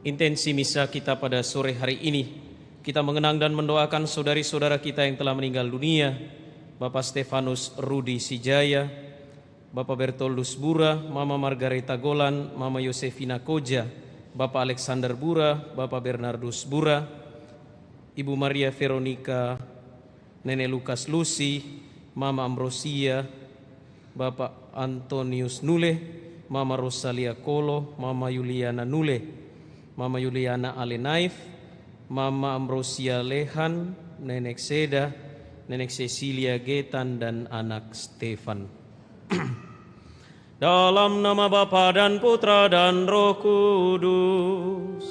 Intensi misa kita pada sore hari ini, kita mengenang dan mendoakan saudari-saudara kita yang telah meninggal dunia, Bapak Stefanus Rudi Sijaya, Bapak Bertoldus Bura, Mama Margareta Golan, Mama Yosefina Koja, Bapak Alexander Bura, Bapak Bernardus Bura, Ibu Maria Veronica, Nenek Lukas Lucy, Mama Ambrosia, Bapak Antonius Nule, Mama Rosalia Kolo, Mama Yuliana Nule, Mama Yuliana Alenaif, Mama Ambrosia Lehan, Nenek Seda, Nenek Cecilia Getan, dan anak Stefan. Dalam nama Bapa dan Putra dan Roh Kudus.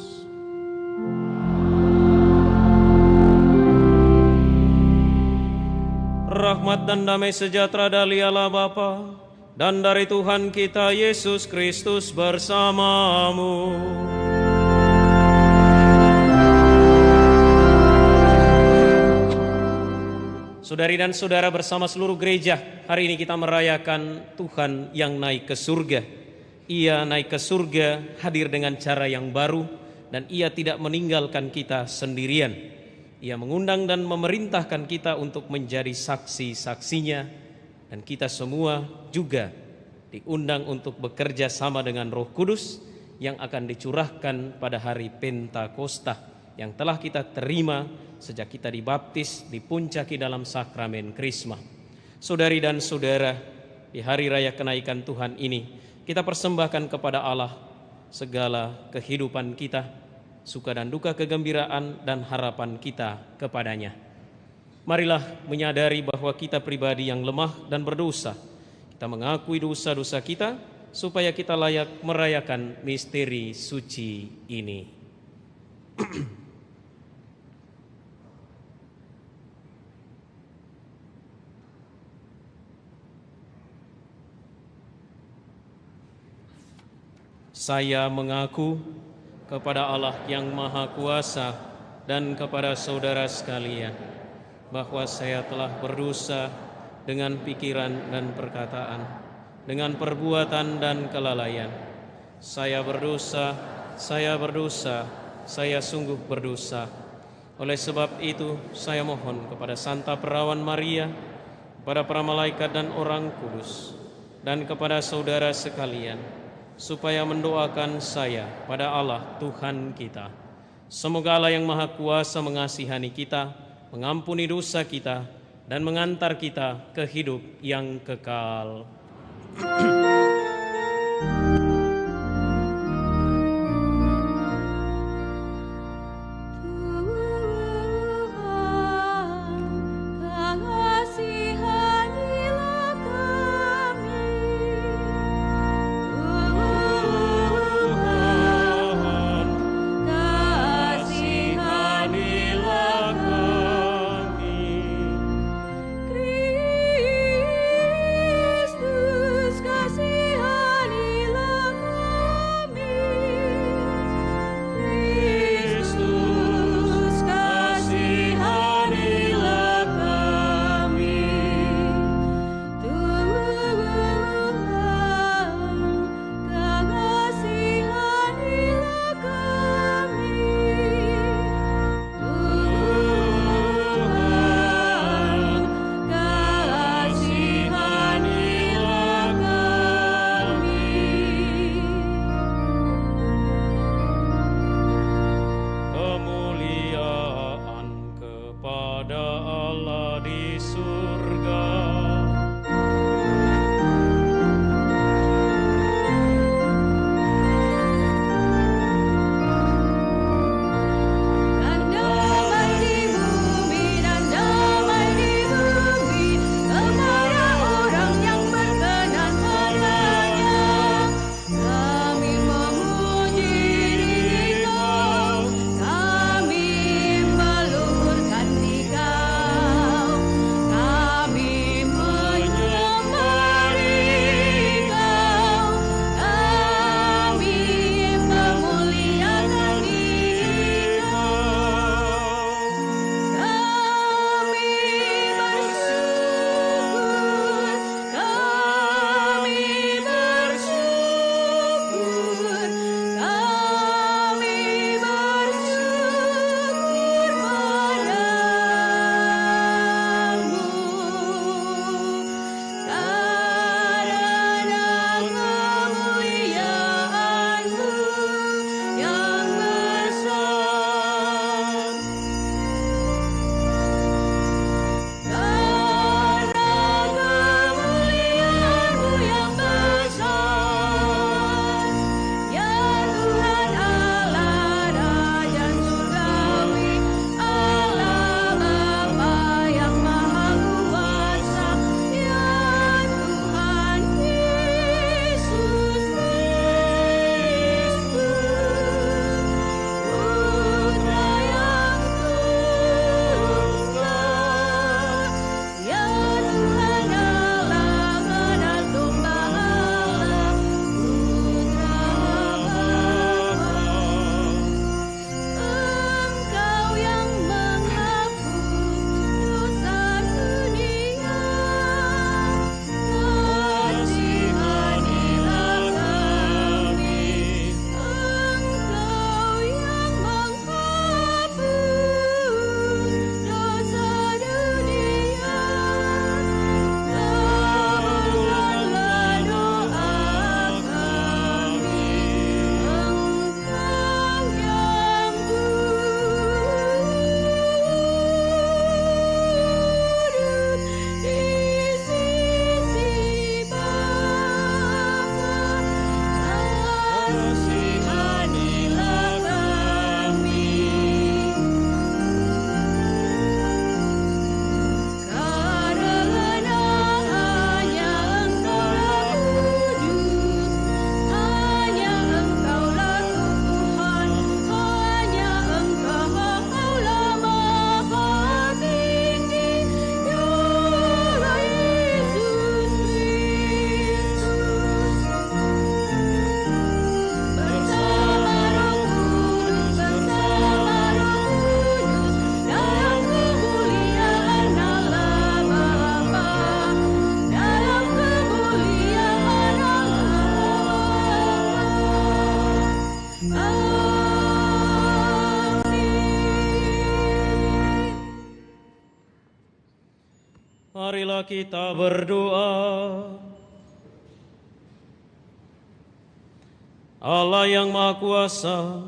Rahmat dan damai sejahtera dari Allah Bapa dan dari Tuhan kita Yesus Kristus bersamamu. Saudari dan saudara, bersama seluruh gereja, hari ini kita merayakan Tuhan yang naik ke surga. Ia naik ke surga hadir dengan cara yang baru dan Ia tidak meninggalkan kita sendirian. Ia mengundang dan memerintahkan kita untuk menjadi saksi-saksinya, dan kita semua juga diundang untuk bekerja sama dengan Roh Kudus yang akan dicurahkan pada hari Pentakosta yang telah kita terima sejak kita dibaptis, dipuncaki dalam sakramen Krisma. Saudari dan saudara, di hari raya kenaikan Tuhan ini, kita persembahkan kepada Allah segala kehidupan kita, suka dan duka, kegembiraan dan harapan kita kepadanya. Marilah menyadari bahwa kita pribadi yang lemah dan berdosa. Kita mengakui dosa-dosa kita supaya kita layak merayakan misteri suci ini. Saya mengaku kepada Allah yang Maha Kuasa dan kepada saudara sekalian bahwa saya telah berdosa dengan pikiran dan perkataan, dengan perbuatan dan kelalaian. Saya berdosa, saya sungguh berdosa. Oleh sebab itu, saya mohon kepada Santa Perawan Maria, kepada para malaikat dan orang kudus, dan kepada saudara sekalian, supaya mendoakan saya pada Allah Tuhan kita. Semoga Allah yang Maha Kuasa mengasihani kita, mengampuni dosa kita, dan mengantar kita ke hidup yang kekal. Kristus kasih Marilah kita berdoa. Allah yang Maha Kuasa,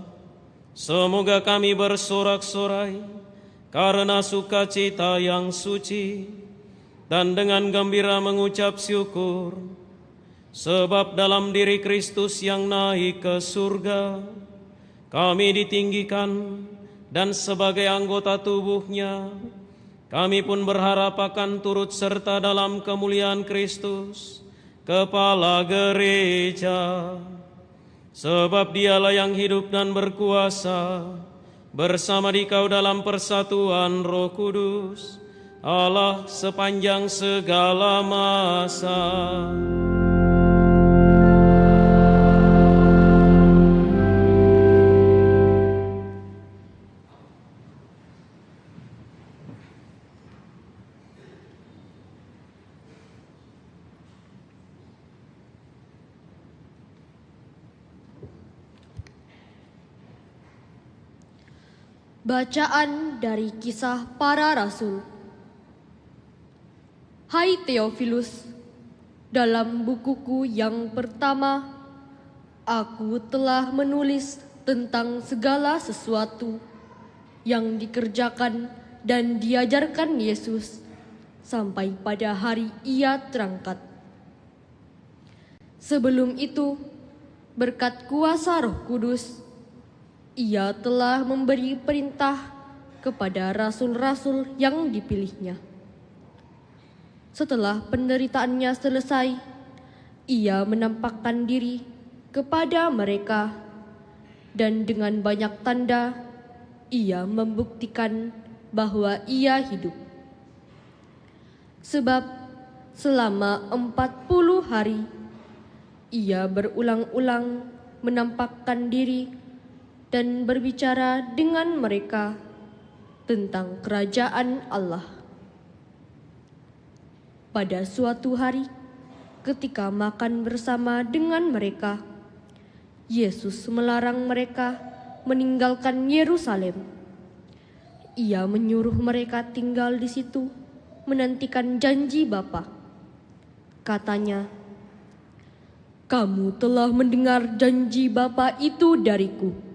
semoga kami bersorak-sorai karena sukacita yang suci dan dengan gembira mengucap syukur, sebab dalam diri Kristus yang naik ke surga, kami ditinggikan dan sebagai anggota tubuhnya, kami pun berharap akan turut serta dalam kemuliaan Kristus, Kepala Gereja. Sebab dialah yang hidup dan berkuasa bersama Dikau dalam persatuan Roh Kudus, Allah sepanjang segala masa. Bacaan dari Kisah Para Rasul. Hai Theophilus, dalam bukuku yang pertama, aku telah menulis tentang segala sesuatu yang dikerjakan dan diajarkan Yesus sampai pada hari Ia terangkat. Sebelum itu, berkat kuasa Roh Kudus, Ia telah memberi perintah kepada rasul-rasul yang dipilihnya. Setelah penderitaannya selesai, Ia menampakkan diri kepada mereka, dan dengan banyak tanda, Ia membuktikan bahwa Ia hidup. Sebab selama 40 hari, Ia berulang-ulang menampakkan diri dan berbicara dengan mereka tentang kerajaan Allah. Pada suatu hari, ketika makan bersama dengan mereka, Yesus melarang mereka meninggalkan Yerusalem. Ia menyuruh mereka tinggal di situ, menantikan janji Bapa. Katanya, "Kamu telah mendengar janji Bapa itu dariku.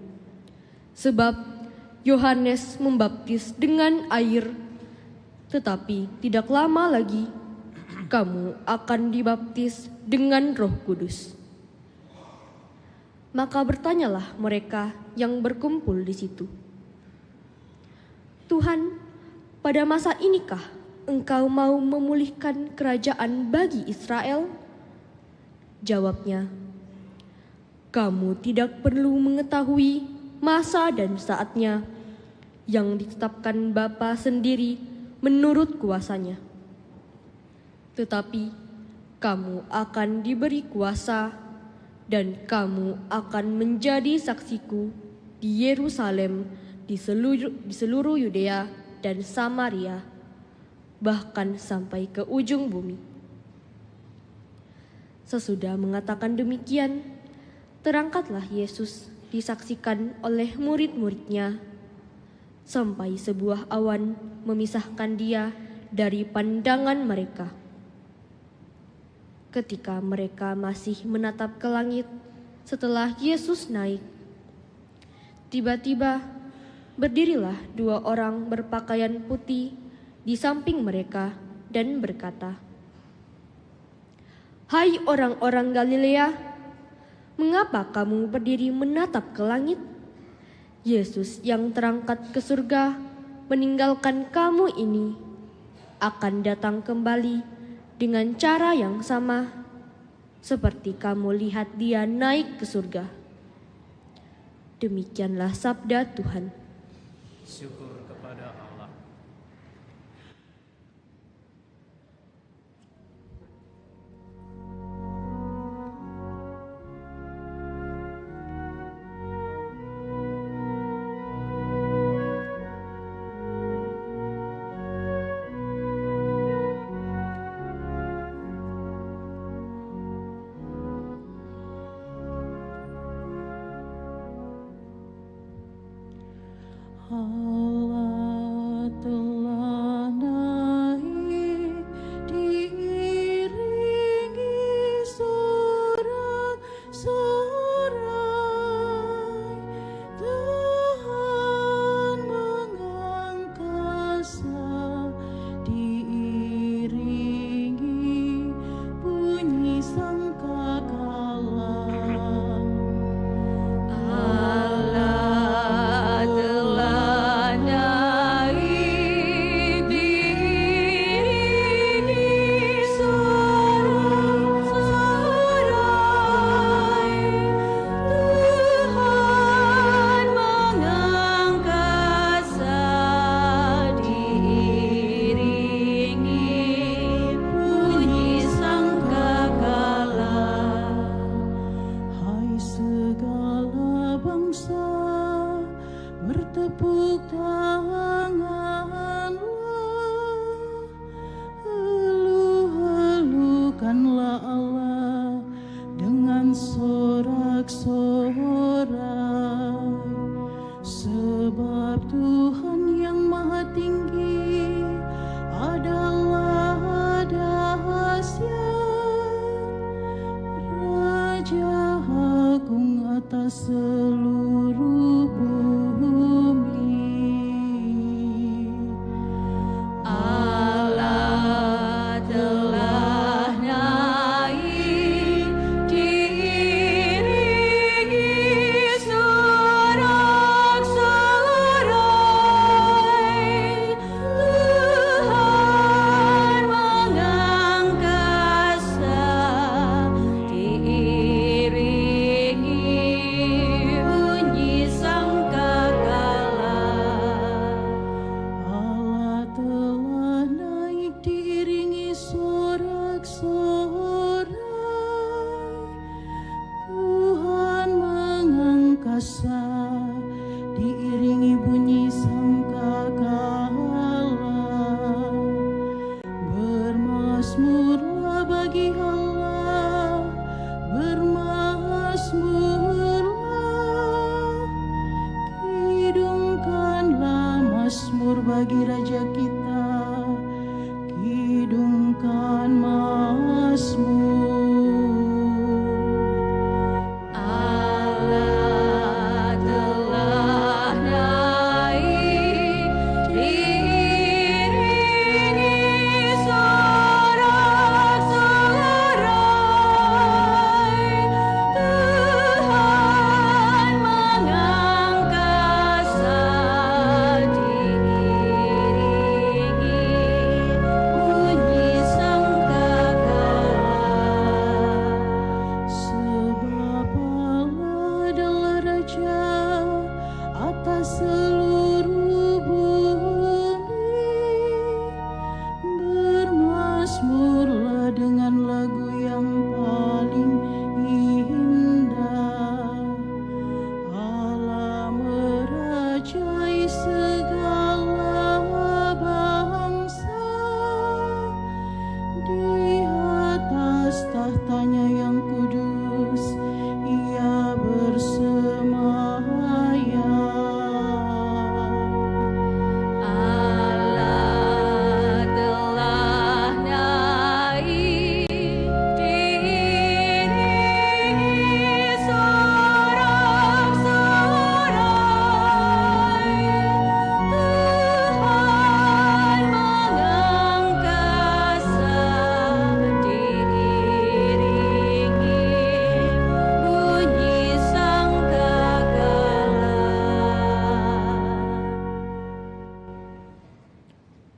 Sebab Yohanes membaptis dengan air, tetapi tidak lama lagi kamu akan dibaptis dengan Roh Kudus." Maka bertanyalah mereka yang berkumpul di situ, "Tuhan, pada masa inikah Engkau mau memulihkan kerajaan bagi Israel?" Jawabnya, "Kamu tidak perlu mengetahui masa dan saatnya yang ditetapkan Bapa sendiri menurut kuasanya. Tetapi kamu akan diberi kuasa dan kamu akan menjadi saksiku di Yerusalem, di seluruh Yudea dan Samaria, bahkan sampai ke ujung bumi." Sesudah mengatakan demikian, terangkatlah Yesus disaksikan oleh murid-muridnya, sampai sebuah awan memisahkan Dia dari pandangan mereka. Ketika mereka masih menatap ke langit setelah Yesus naik, tiba-tiba berdirilah 2 orang berpakaian putih di samping mereka dan berkata, "Hai orang-orang Galilea, mengapa kamu berdiri menatap ke langit? Yesus yang terangkat ke surga meninggalkan kamu ini akan datang kembali dengan cara yang sama seperti kamu lihat Dia naik ke surga." Demikianlah sabda Tuhan. Syukur kepada Allah. Allah telah naik bertepuk tanganlah, eluh-eluhkanlah Allah dengan sorak-sorai, sebab Tuhan yang maha tinggi adalah dahsyat, Raja agung atas seluruh bumi. Allah telah naik diiringi sorak-sorai, Tuhan mengangkasa diiringi bunyi sangkakala. Allah telah naik diiringi sorak-sorai, Tuhan mengangkasa diiringi bunyi sangkakala. Bermazmurlah bagi Allah, bermazmurlah, kidungkanlah mazmur bagi Raja kita, kidungkan mazmur. Allah telah naik diiringi sorak-sorai, Tuhan mengangkasa diiringi bunyi sangkakala. Sebab Allah adalah Raja atas seluruh bumi. Bermazmurlah dengan lagu yang paling indah. Allah merajai segala bangsa, di atas tahtanya yang kudus Ia bersemayam. Allah telah naik diiringi sorak-sorai, Tuhan mengangkasa diiringi bunyi sangkakala.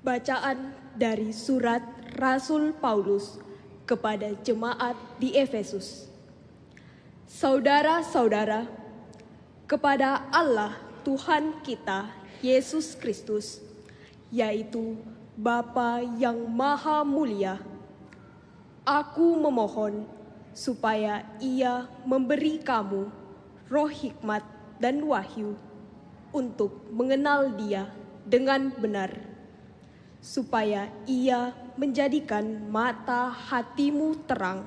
Bacaan dari surat Rasul Paulus kepada jemaat di Efesus. Saudara-saudara, kepada Allah Tuhan kita Yesus Kristus, yaitu Bapa yang Maha Mulia, aku memohon supaya Ia memberi kamu roh hikmat dan wahyu untuk mengenal Dia dengan benar, supaya Ia menjadikan mata hatimu terang,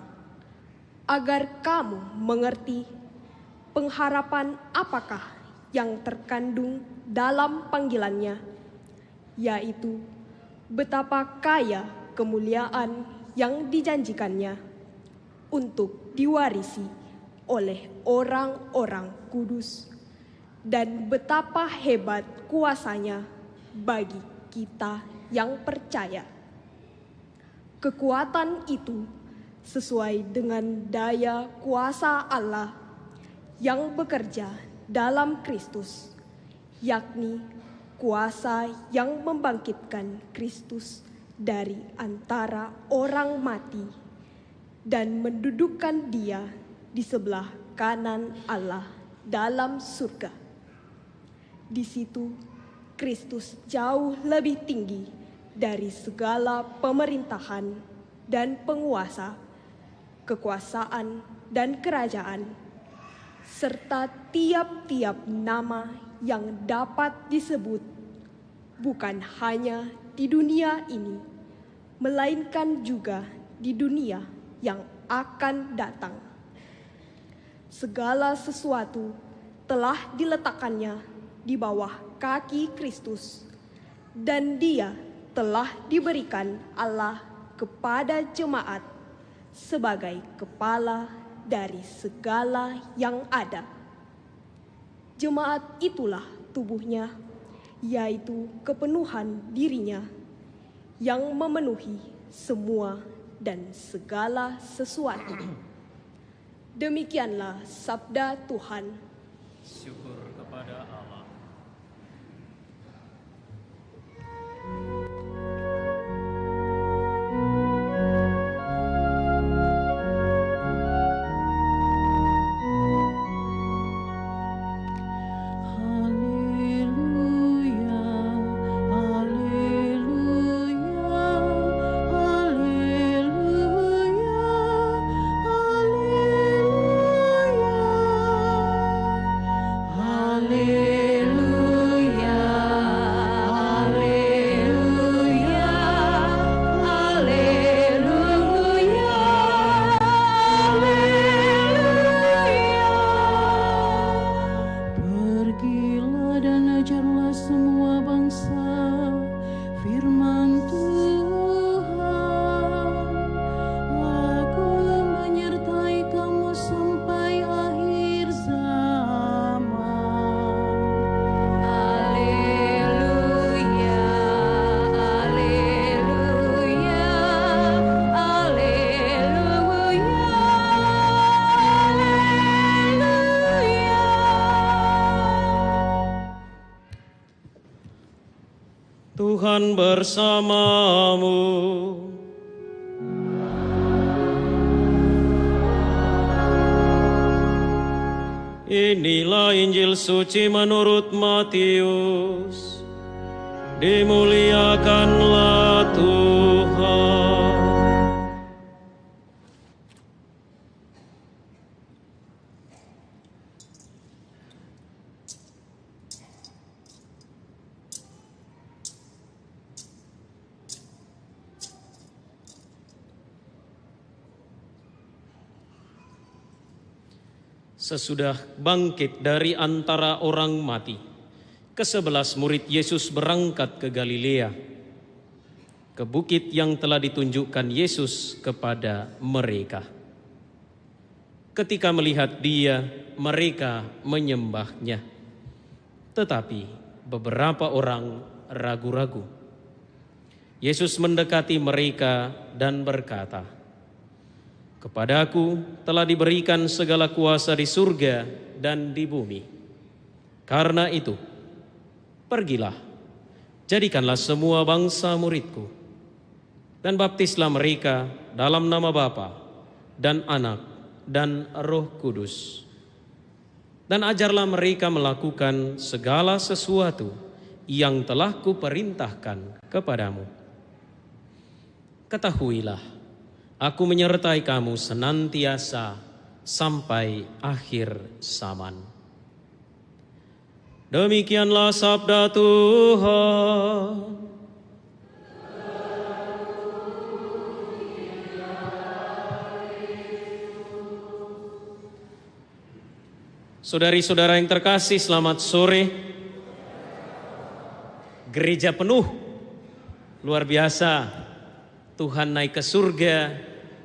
agar kamu mengerti pengharapan apakah yang terkandung dalam panggilannya, yaitu betapa kaya kemuliaan yang dijanjikannya untuk diwarisi oleh orang-orang kudus, dan betapa hebat kuasanya bagi kita yang percaya. Kekuatan itu sesuai dengan daya kuasa Allah yang bekerja dalam Kristus, yakni kuasa yang membangkitkan Kristus dari antara orang mati dan mendudukkan Dia di sebelah kanan Allah dalam surga. Di situ Kristus jauh lebih tinggi dari segala pemerintahan dan penguasa, kekuasaan dan kerajaan, serta tiap-tiap nama yang dapat disebut bukan hanya di dunia ini, melainkan juga di dunia yang akan datang. Segala sesuatu telah diletakkannya di bawah kaki Kristus, dan Dia telah diberikan Allah kepada jemaat sebagai kepala dari segala yang ada. Jemaat itulah tubuhnya, yaitu kepenuhan dirinya yang memenuhi semua dan segala sesuatu. Demikianlah sabda Tuhan. Syukur kepada Allah. Haleluya, haleluya, haleluya, haleluya, haleluya, haleluya, pergilah dan ajarlah semua bangsa firman Tuhan. Aku menyertai kamu sampai akhir zaman. Haleluya, haleluya, haleluya, haleluya. Tuhan bersamamu. Inilah Injil suci menurut Matius. Dimuliakanlah Tuhan. Sesudah bangkit dari antara orang mati, ke-11 murid Yesus berangkat ke Galilea, ke bukit yang telah ditunjukkan Yesus kepada mereka. Ketika melihat Dia, mereka menyembahnya. Tetapi beberapa orang ragu-ragu. Yesus mendekati mereka dan berkata, "Kepadaku telah diberikan segala kuasa di surga dan di bumi. Karena itu, pergilah, jadikanlah semua bangsa muridku, dan baptislah mereka dalam nama Bapa dan Anak dan Roh Kudus. Dan ajarlah mereka melakukan segala sesuatu yang telah kuperintahkan kepadamu. Ketahuilah, Aku menyertai kamu senantiasa sampai akhir zaman." Demikianlah sabda Tuhan. Saudari-saudara yang terkasih, selamat sore. Gereja penuh, luar biasa. Tuhan naik ke surga,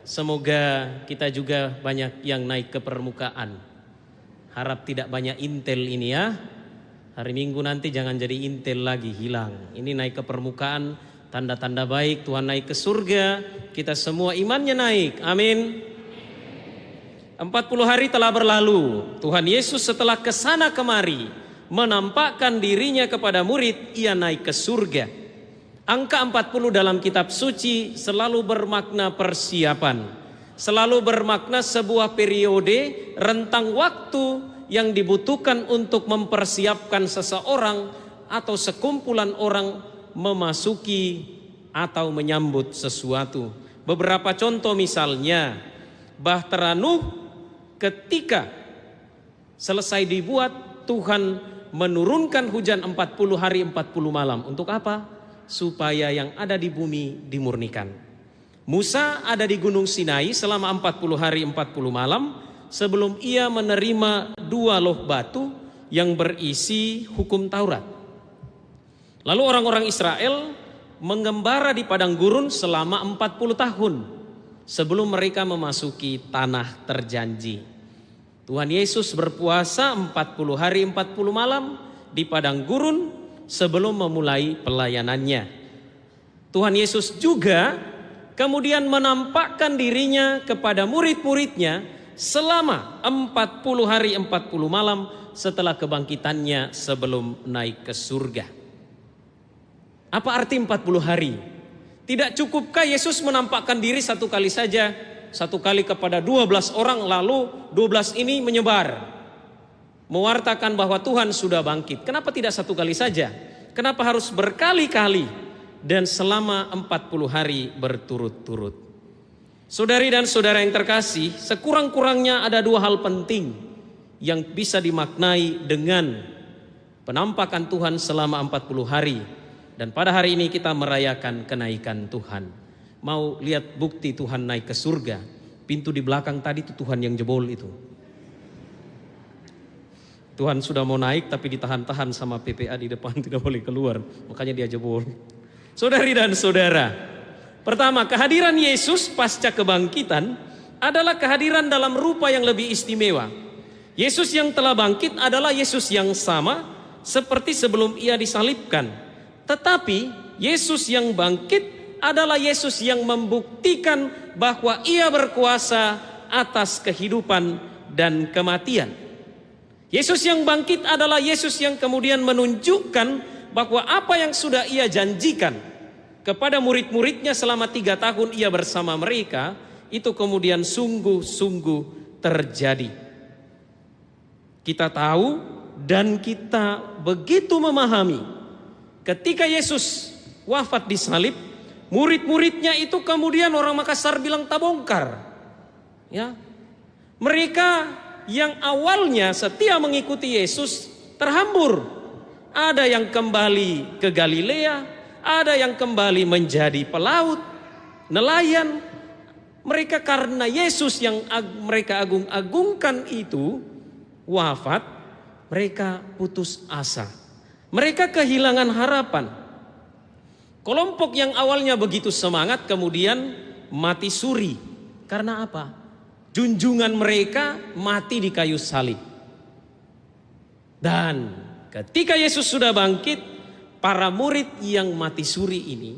semoga kita juga banyak yang naik ke permukaan. Harap tidak banyak intel ini ya. Hari Minggu nanti jangan jadi intel lagi, hilang. Ini naik ke permukaan, tanda-tanda baik, Tuhan naik ke surga, kita semua imannya naik, amin. 40 hari telah berlalu, Tuhan Yesus setelah kesana kemari, menampakkan dirinya kepada murid, ia naik ke surga. Angka 40 dalam kitab suci selalu bermakna persiapan, selalu bermakna sebuah periode rentang waktu yang dibutuhkan untuk mempersiapkan seseorang atau sekumpulan orang memasuki atau menyambut sesuatu. Beberapa contoh misalnya, Bahtera Nuh ketika selesai dibuat, Tuhan menurunkan hujan 40 hari 40 malam. Untuk apa? Supaya yang ada di bumi dimurnikan. Musa ada di Gunung Sinai selama 40 hari 40 malam sebelum ia menerima 2 loh batu yang berisi hukum Taurat. Lalu orang-orang Israel mengembara di padang gurun selama 40 tahun sebelum mereka memasuki tanah terjanji. Tuhan Yesus berpuasa 40 hari 40 malam di padang gurun sebelum memulai pelayanannya. Tuhan Yesus juga kemudian menampakkan dirinya kepada murid-muridnya selama 40 hari 40 malam setelah kebangkitannya sebelum naik ke surga. Apa arti 40 hari? Tidak cukupkah Yesus menampakkan diri satu kali saja? Satu kali kepada 12 orang lalu 12 ini menyebar. Mewartakan bahwa Tuhan sudah bangkit. Kenapa tidak satu kali saja? Kenapa harus berkali-kali? Dan selama 40 hari berturut-turut. Saudari dan saudara yang terkasih, sekurang-kurangnya ada 2 hal penting yang bisa dimaknai dengan penampakan Tuhan selama 40 hari. Dan pada hari ini kita merayakan kenaikan Tuhan. Mau lihat bukti Tuhan naik ke surga? Pintu di belakang tadi itu Tuhan yang jebol itu. Tuhan sudah mau naik tapi ditahan-tahan sama PPA di depan, tidak boleh keluar. Makanya dia jebol. Saudari dan saudara, pertama, kehadiran Yesus pasca kebangkitan adalah kehadiran dalam rupa yang lebih istimewa. Yesus yang telah bangkit adalah Yesus yang sama seperti sebelum ia disalibkan. Tetapi Yesus yang bangkit adalah Yesus yang membuktikan bahwa ia berkuasa atas kehidupan dan kematian. Yesus yang bangkit adalah Yesus yang kemudian menunjukkan bahwa apa yang sudah ia janjikan kepada murid-muridnya selama 3 tahun ia bersama mereka, itu kemudian sungguh-sungguh terjadi. Kita tahu dan kita begitu memahami ketika Yesus wafat di salib, murid-muridnya itu kemudian orang Makassar bilang tabongkar. Ya. Mereka yang awalnya setia mengikuti Yesus terhambur. Ada yang kembali ke Galilea, ada yang kembali menjadi pelaut, nelayan. Mereka karena Yesus yang mereka agung-agungkan itu wafat, mereka putus asa. Mereka kehilangan harapan. Kelompok yang awalnya begitu semangat kemudian mati suri. Karena apa? Junjungan mereka mati di kayu salib. Dan ketika Yesus sudah bangkit, para murid yang mati suri ini,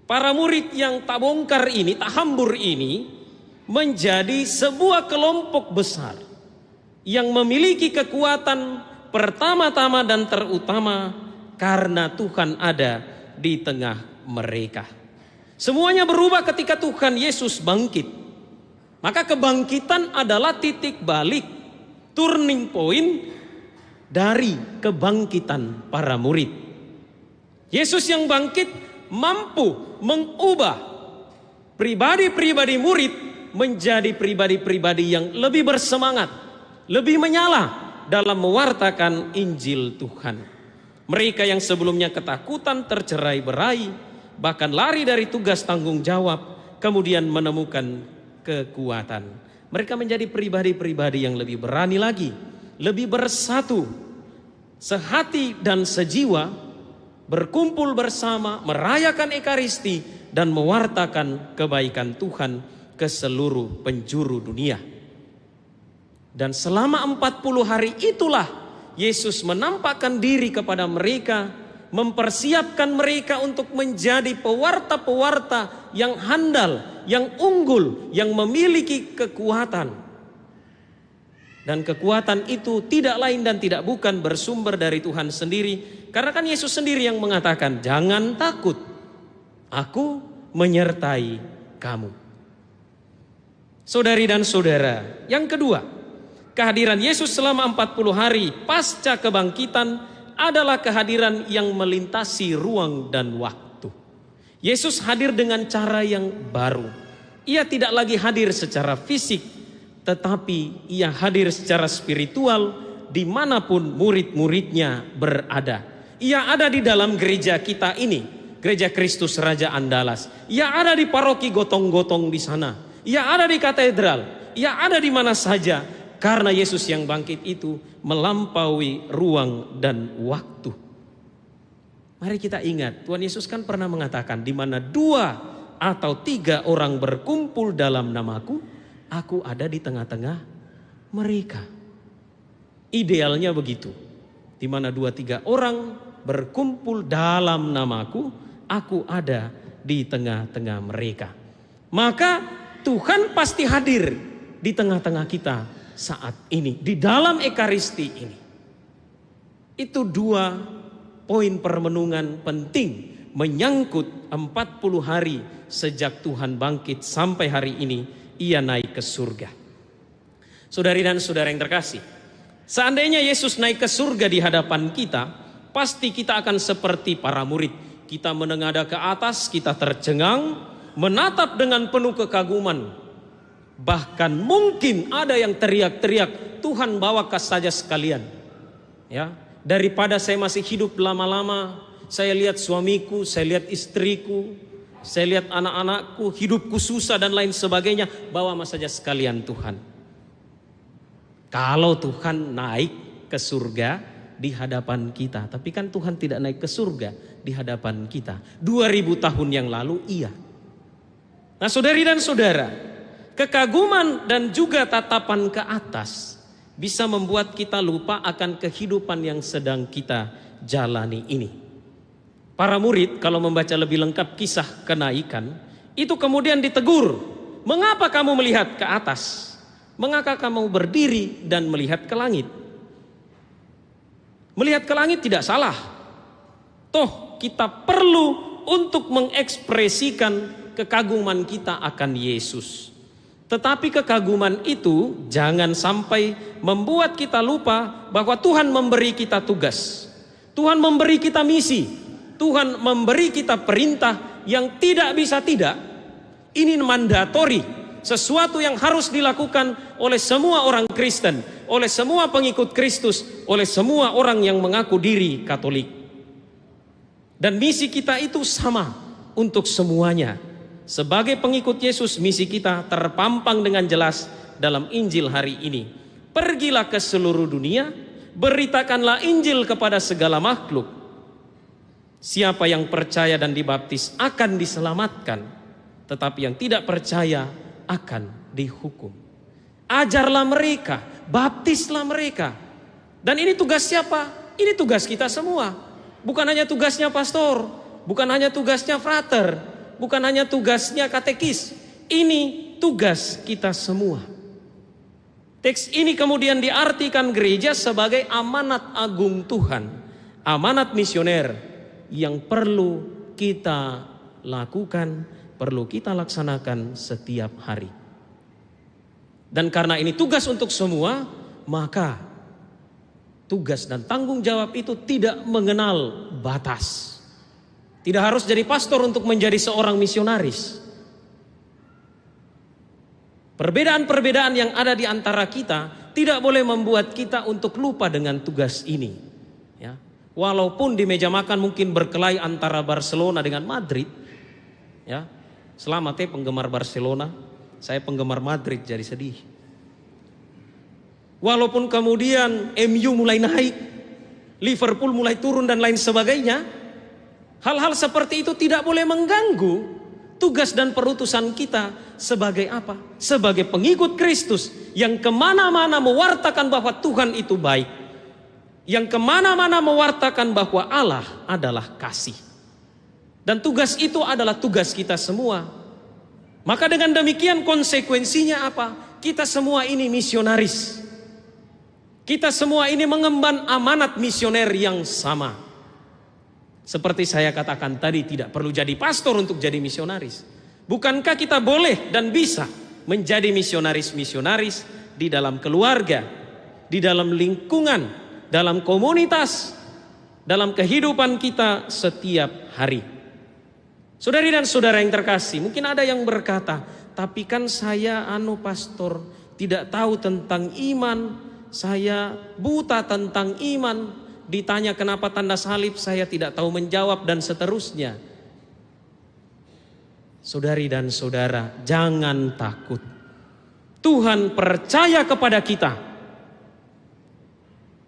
para murid yang tak bongkar ini, tak hambur ini, menjadi sebuah kelompok besar yang memiliki kekuatan pertama-tama dan terutama karena Tuhan ada di tengah mereka. Semuanya berubah ketika Tuhan Yesus bangkit. Maka kebangkitan adalah titik balik, turning point dari kebangkitan para murid. Yesus yang bangkit mampu mengubah pribadi-pribadi murid menjadi pribadi-pribadi yang lebih bersemangat, lebih menyala dalam mewartakan Injil Tuhan. Mereka yang sebelumnya ketakutan, tercerai-berai, bahkan lari dari tugas tanggung jawab, kemudian menemukan kekuatan. Mereka menjadi pribadi-pribadi yang lebih berani lagi, lebih bersatu, sehati dan sejiwa, berkumpul bersama, merayakan Ekaristi dan mewartakan kebaikan Tuhan ke seluruh penjuru dunia. Dan selama 40 hari itulah Yesus menampakkan diri kepada mereka, mempersiapkan mereka untuk menjadi pewarta-pewarta yang handal, yang unggul, yang memiliki kekuatan. Dan kekuatan itu tidak lain dan tidak bukan bersumber dari Tuhan sendiri. Karena kan Yesus sendiri yang mengatakan, jangan takut, aku menyertai kamu. Saudari dan saudara, yang kedua, kehadiran Yesus selama 40 hari pasca kebangkitan adalah kehadiran yang melintasi ruang dan waktu. Yesus hadir dengan cara yang baru. Ia tidak lagi hadir secara fisik, tetapi ia hadir secara spiritual dimanapun murid-muridnya berada. Ia ada di dalam gereja kita ini, Gereja Kristus Raja Andalas. Ia ada di paroki Gotong-Gotong di sana. Ia ada di katedral. Ia ada di mana saja. Karena Yesus yang bangkit itu melampaui ruang dan waktu. Mari kita ingat, Tuhan Yesus kan pernah mengatakan, di mana 2 atau 3 orang berkumpul dalam namaku, aku ada di tengah-tengah mereka. Idealnya begitu. Di mana 2-3 orang berkumpul dalam namaku, aku ada di tengah-tengah mereka. Maka Tuhan pasti hadir di tengah-tengah kita saat ini, di dalam Ekaristi ini. Itu 2 poin permenungan penting menyangkut 40 hari sejak Tuhan bangkit sampai hari ini ia naik ke surga. Saudari dan saudara yang terkasih, seandainya Yesus naik ke surga di hadapan kita, pasti kita akan seperti para murid. Kita menengadah ke atas, kita tercengang, menatap dengan penuh kekaguman. Bahkan mungkin ada yang teriak-teriak, Tuhan bawa kas saja sekalian. Ya, daripada saya masih hidup lama-lama, saya lihat suamiku, saya lihat istriku, saya lihat anak-anakku, hidupku susah dan lain sebagainya, bawa saja sekalian Tuhan. Kalau Tuhan naik ke surga di hadapan kita, tapi kan Tuhan tidak naik ke surga di hadapan kita. 2000 tahun yang lalu iya. Nah saudari dan saudara, kekaguman dan juga tatapan ke atas bisa membuat kita lupa akan kehidupan yang sedang kita jalani ini. Para murid kalau membaca lebih lengkap kisah kenaikan, itu kemudian ditegur. Mengapa kamu melihat ke atas? Mengapa kamu berdiri dan melihat ke langit? Melihat ke langit tidak salah. Toh kita perlu untuk mengekspresikan kekaguman kita akan Yesus. Tetapi kekaguman itu jangan sampai membuat kita lupa bahwa Tuhan memberi kita tugas. Tuhan memberi kita misi. Tuhan memberi kita perintah yang tidak bisa tidak. Ini mandatori, sesuatu yang harus dilakukan oleh semua orang Kristen, oleh semua pengikut Kristus, oleh semua orang yang mengaku diri Katolik. Dan misi kita itu sama untuk semuanya. Sebagai pengikut Yesus, misi kita terpampang dengan jelas dalam Injil hari ini. Pergilah ke seluruh dunia, beritakanlah Injil kepada segala makhluk. Siapa yang percaya dan dibaptis akan diselamatkan, tetapi yang tidak percaya akan dihukum. Ajarlah mereka, baptislah mereka. Dan ini tugas siapa? Ini tugas kita semua. Bukan hanya tugasnya pastor, bukan hanya tugasnya frater, bukan hanya tugasnya katekis. Ini tugas kita semua. Teks ini kemudian diartikan gereja sebagai amanat agung Tuhan, amanat misioner yang perlu kita lakukan, perlu kita laksanakan setiap hari. Dan karena ini tugas untuk semua, maka tugas dan tanggung jawab itu tidak mengenal batas. Tidak harus jadi pastor untuk menjadi seorang misionaris. Perbedaan-perbedaan yang ada di antara kita tidak boleh membuat kita untuk lupa dengan tugas ini. Ya. Walaupun di meja makan mungkin berkelahi antara Barcelona dengan Madrid. Ya. Selamat ya penggemar Barcelona. Saya penggemar Madrid jadi sedih. Walaupun kemudian MU mulai naik, Liverpool mulai turun dan lain sebagainya, hal-hal seperti itu tidak boleh mengganggu tugas dan perutusan kita sebagai apa? Sebagai pengikut Kristus yang kemana-mana mewartakan bahwa Tuhan itu baik, yang kemana-mana mewartakan bahwa Allah adalah kasih. Dan tugas itu adalah tugas kita semua. Maka dengan demikian konsekuensinya apa? Kita semua ini misionaris. Kita semua ini mengemban amanat misioner yang sama. Seperti saya katakan tadi, tidak perlu jadi pastor untuk jadi misionaris. Bukankah kita boleh dan bisa menjadi misionaris-misionaris di dalam keluarga, di dalam lingkungan, dalam komunitas, dalam kehidupan kita setiap hari. Saudari dan saudara yang terkasih, mungkin ada yang berkata, tapi kan saya pastor tidak tahu tentang iman, saya buta tentang iman. Ditanya kenapa tanda salib, saya tidak tahu menjawab, dan seterusnya. Saudari dan saudara, jangan takut. Tuhan percaya kepada kita.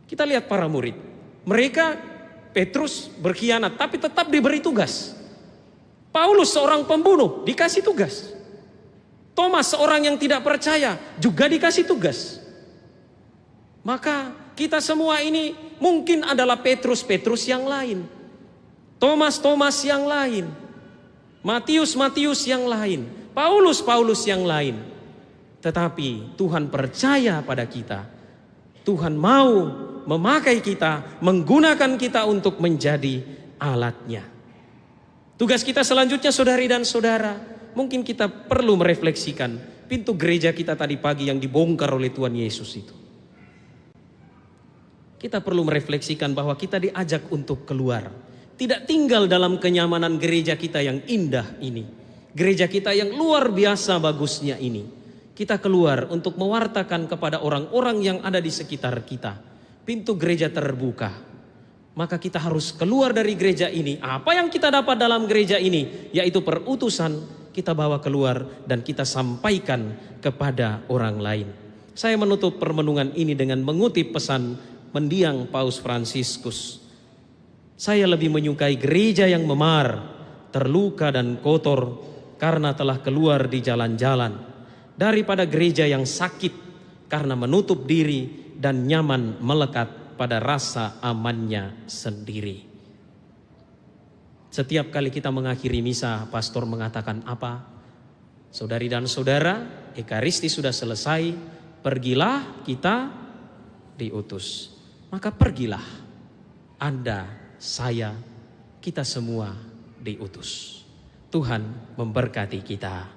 Kita lihat para murid. Mereka, Petrus berkhianat tapi tetap diberi tugas. Paulus seorang pembunuh dikasih tugas. Thomas seorang yang tidak percaya juga dikasih tugas. Maka kita semua ini mungkin adalah Petrus yang lain, Thomas yang lain, Matius yang lain, Paulus yang lain. Tetapi Tuhan percaya pada kita. Tuhan mau memakai kita, menggunakan kita untuk menjadi alatnya. Tugas kita selanjutnya, saudari dan saudara, mungkin kita perlu merefleksikan pintu gereja kita tadi pagi yang dibongkar oleh Tuhan Yesus itu. Kita perlu merefleksikan bahwa kita diajak untuk keluar. Tidak tinggal dalam kenyamanan gereja kita yang indah ini. Gereja kita yang luar biasa bagusnya ini. Kita keluar untuk mewartakan kepada orang-orang yang ada di sekitar kita. Pintu gereja terbuka. Maka kita harus keluar dari gereja ini. Apa yang kita dapat dalam gereja ini, yaitu perutusan, kita bawa keluar dan kita sampaikan kepada orang lain. Saya menutup permenungan ini dengan mengutip pesan mendiang Paus Fransiskus. Saya lebih menyukai gereja yang memar, terluka dan kotor karena telah keluar di jalan-jalan, daripada gereja yang sakit karena menutup diri dan nyaman melekat pada rasa amannya sendiri. Setiap kali kita mengakhiri misa, pastor mengatakan apa? Saudari dan saudara, Ekaristi sudah selesai, pergilah kita diutus. Maka pergilah, Anda, saya, kita semua diutus. Tuhan memberkati kita.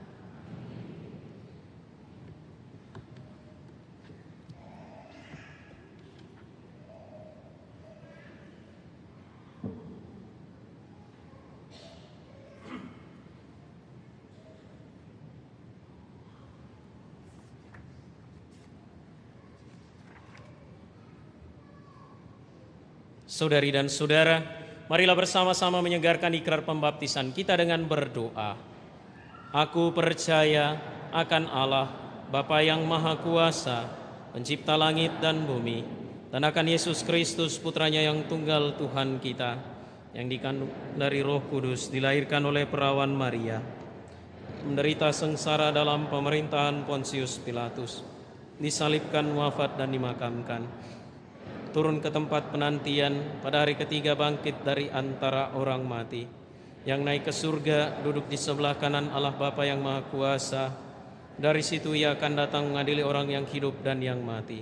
Saudari dan saudara, marilah bersama-sama menyegarkan ikrar pembaptisan kita dengan berdoa. Aku percaya akan Allah, Bapa yang Maha Kuasa, pencipta langit dan bumi, dan akan Yesus Kristus, putranya yang tunggal Tuhan kita, yang dikandung dari Roh Kudus, dilahirkan oleh perawan Maria, menderita sengsara dalam pemerintahan Pontius Pilatus, disalibkan, wafat dan dimakamkan, turun ke tempat penantian, pada hari ketiga bangkit dari antara orang mati, yang naik ke surga, duduk di sebelah kanan Allah Bapa yang Maha Kuasa. Dari situ Ia akan datang mengadili orang yang hidup dan yang mati.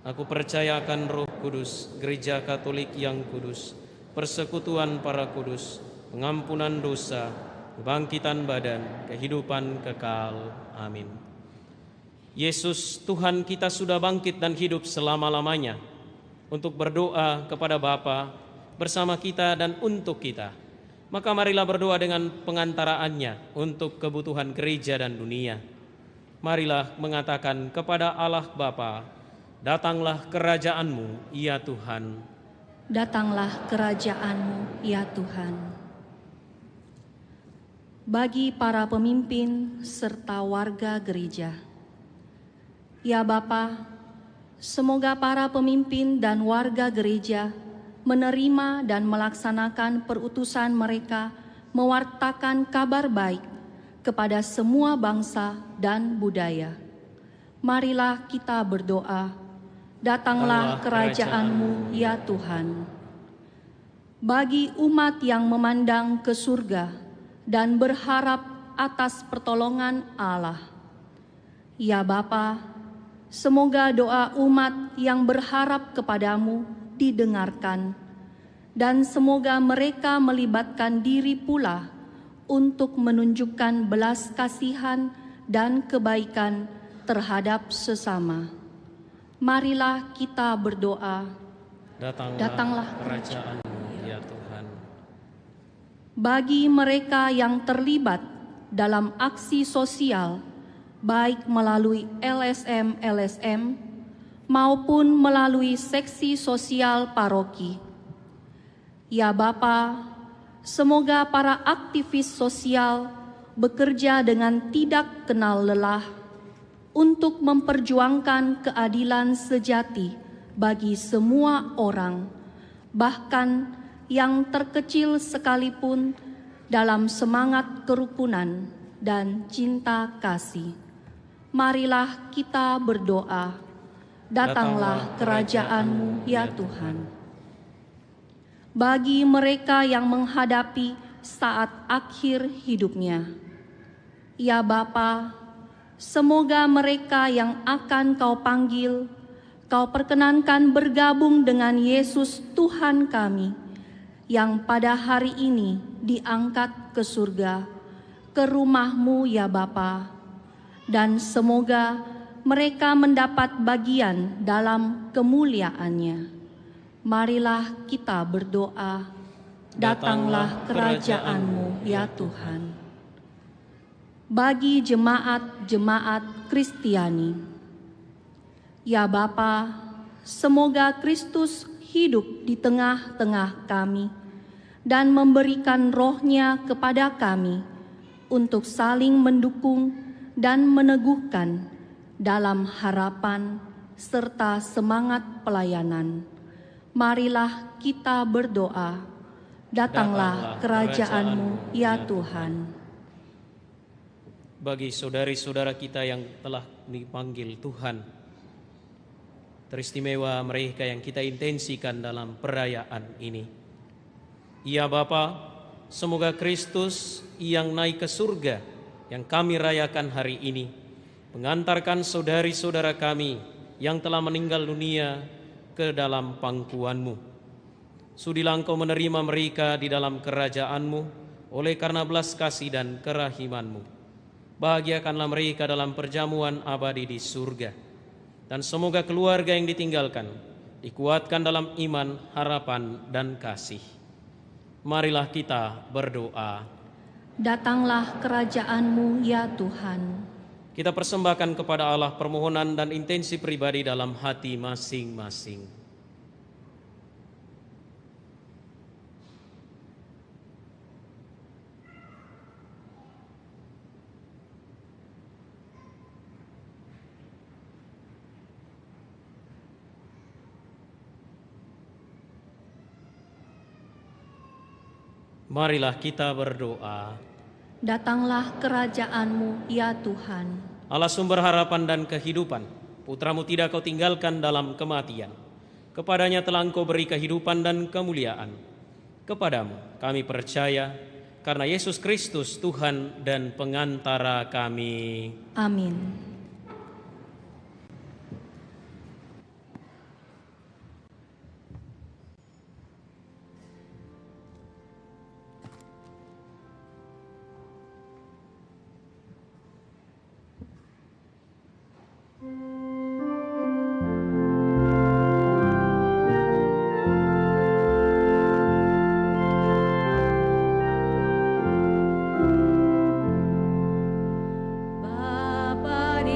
Aku percaya akan Roh Kudus, Gereja Katolik yang kudus, persekutuan para kudus, pengampunan dosa, kebangkitan badan, kehidupan kekal. Amin. Yesus Tuhan kita sudah bangkit dan hidup selama-lamanya untuk berdoa kepada Bapa bersama kita dan untuk kita. Maka marilah berdoa dengan pengantaraannya untuk kebutuhan gereja dan dunia. Marilah mengatakan kepada Allah Bapa, datanglah kerajaan-Mu, ya Tuhan. Datanglah kerajaan-Mu, ya Tuhan. Bagi para pemimpin serta warga gereja, ya Bapa, semoga para pemimpin dan warga gereja menerima dan melaksanakan perutusan mereka mewartakan kabar baik kepada semua bangsa dan budaya. Marilah kita berdoa, datanglah kerajaan-Mu, ya Tuhan. Bagi umat yang memandang ke surga dan berharap atas pertolongan Allah, ya Bapa, semoga doa umat yang berharap kepadamu didengarkan, dan semoga mereka melibatkan diri pula untuk menunjukkan belas kasihan dan kebaikan terhadap sesama. Marilah kita berdoa, datanglah kerajaan-Mu, ya Tuhan. Bagi mereka yang terlibat dalam aksi sosial, baik melalui LSM, maupun melalui seksi sosial paroki. Ya Bapa, semoga para aktivis sosial bekerja dengan tidak kenal lelah untuk memperjuangkan keadilan sejati bagi semua orang, bahkan yang terkecil sekalipun, dalam semangat kerukunan dan cinta kasih. Marilah kita berdoa. Datanglah kerajaan-Mu, ya Tuhan. Bagi mereka yang menghadapi saat akhir hidupnya, ya Bapa, semoga mereka yang akan Kau panggil, Kau perkenankan bergabung dengan Yesus Tuhan kami, yang pada hari ini diangkat ke surga, ke rumah-Mu ya Bapa, dan semoga mereka mendapat bagian dalam kemuliaan-Nya. Marilah kita berdoa. Datanglah kerajaan-Mu ya Tuhan. Bagi jemaat-jemaat Kristiani, ya Bapa, semoga Kristus hidup di tengah-tengah kami dan memberikan roh-Nya kepada kami untuk saling mendukung dan meneguhkan dalam harapan serta semangat pelayanan. Marilah kita berdoa. Datanglah kerajaan-Mu ya Tuhan. Bagi saudari-saudara kita yang telah dipanggil Tuhan, teristimewa mereka yang kita intensikan dalam perayaan ini. Ya Bapa, semoga Kristus yang naik ke surga yang kami rayakan hari ini mengantarkan saudari-saudara kami yang telah meninggal dunia ke dalam pangkuan-Mu. Sudilah Engkau menerima mereka di dalam kerajaan-Mu oleh karena belas kasih dan kerahiman-Mu. Bahagiakanlah mereka dalam perjamuan abadi di surga. Dan semoga keluarga yang ditinggalkan dikuatkan dalam iman, harapan, dan kasih. Marilah kita berdoa. Datanglah kerajaan-Mu ya Tuhan. Kita persembahkan kepada Allah permohonan dan intensi pribadi dalam hati masing-masing. Marilah kita berdoa. Datanglah kerajaan-Mu ya Tuhan. Allah sumber harapan dan kehidupan, Putra-Mu tidak Kau tinggalkan dalam kematian. Kepadanya telah Engkau beri kehidupan dan kemuliaan. Kepadamu kami percaya, karena Yesus Kristus Tuhan dan pengantara kami. Amin. Bapa di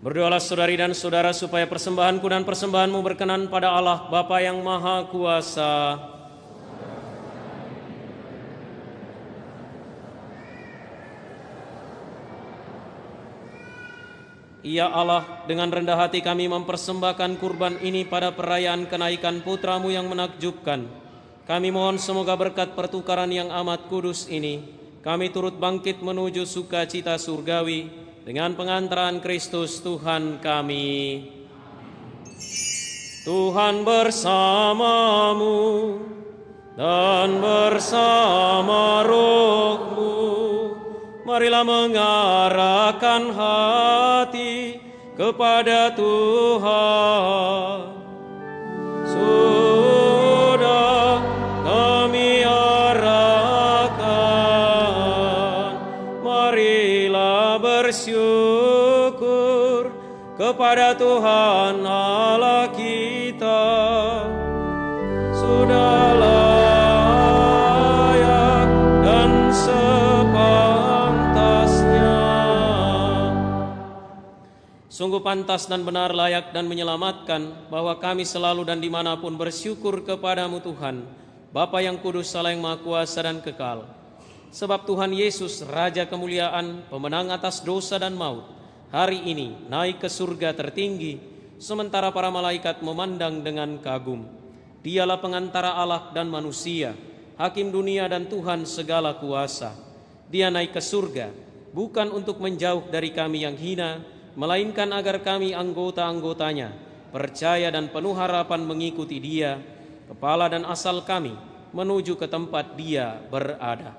Berdoalah saudari dan saudara supaya persembahanku dan persembahanmu berkenan pada Allah Bapa yang Maha Kuasa. Ya Allah, dengan rendah hati kami mempersembahkan kurban ini pada perayaan kenaikan putra-Mu yang menakjubkan. Kami mohon semoga berkat pertukaran yang amat kudus ini, kami turut bangkit menuju sukacita surgawi dengan pengantaran Kristus Tuhan kami. Tuhan bersamamu dan bersama roh-Mu. Marilah mengarahkan hati kepada Tuhan. Sudah kami arahkan, marilah bersyukur kepada Tuhan Allah kita. Sudah layak dan sungguh pantas dan benar, layak dan menyelamatkan, bahwa kami selalu dan dimanapun bersyukur kepadamu Tuhan, Bapa yang kudus, Allah yang maha kuasa dan kekal. Sebab Tuhan Yesus, Raja kemuliaan, pemenang atas dosa dan maut, hari ini naik ke surga tertinggi, sementara para malaikat memandang dengan kagum. Dialah pengantara Allah dan manusia, Hakim dunia dan Tuhan segala kuasa. Dia naik ke surga, bukan untuk menjauh dari kami yang hina, melainkan agar kami anggota-anggotanya percaya dan penuh harapan mengikuti Dia, kepala dan asal kami, menuju ke tempat Dia berada.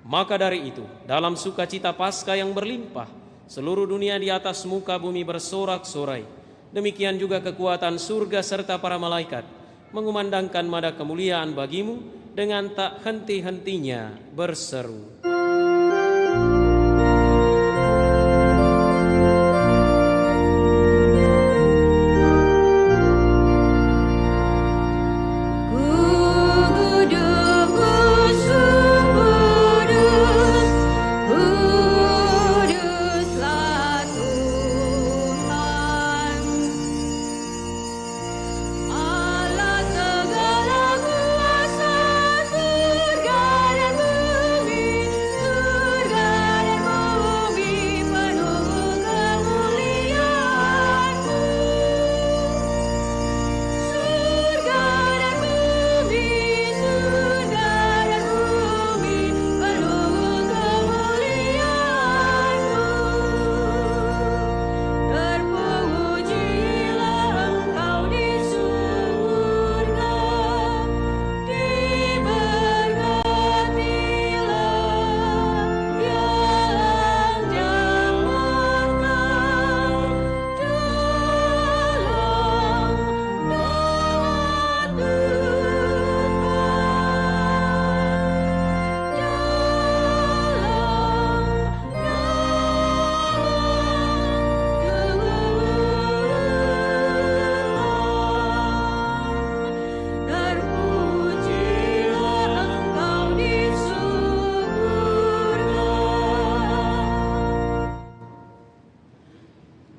Maka dari itu, dalam sukacita Paskah yang berlimpah, seluruh dunia di atas muka bumi bersorak-sorai. Demikian juga kekuatan surga serta para malaikat mengumandangkan nada kemuliaan bagimu dengan tak henti-hentinya berseru.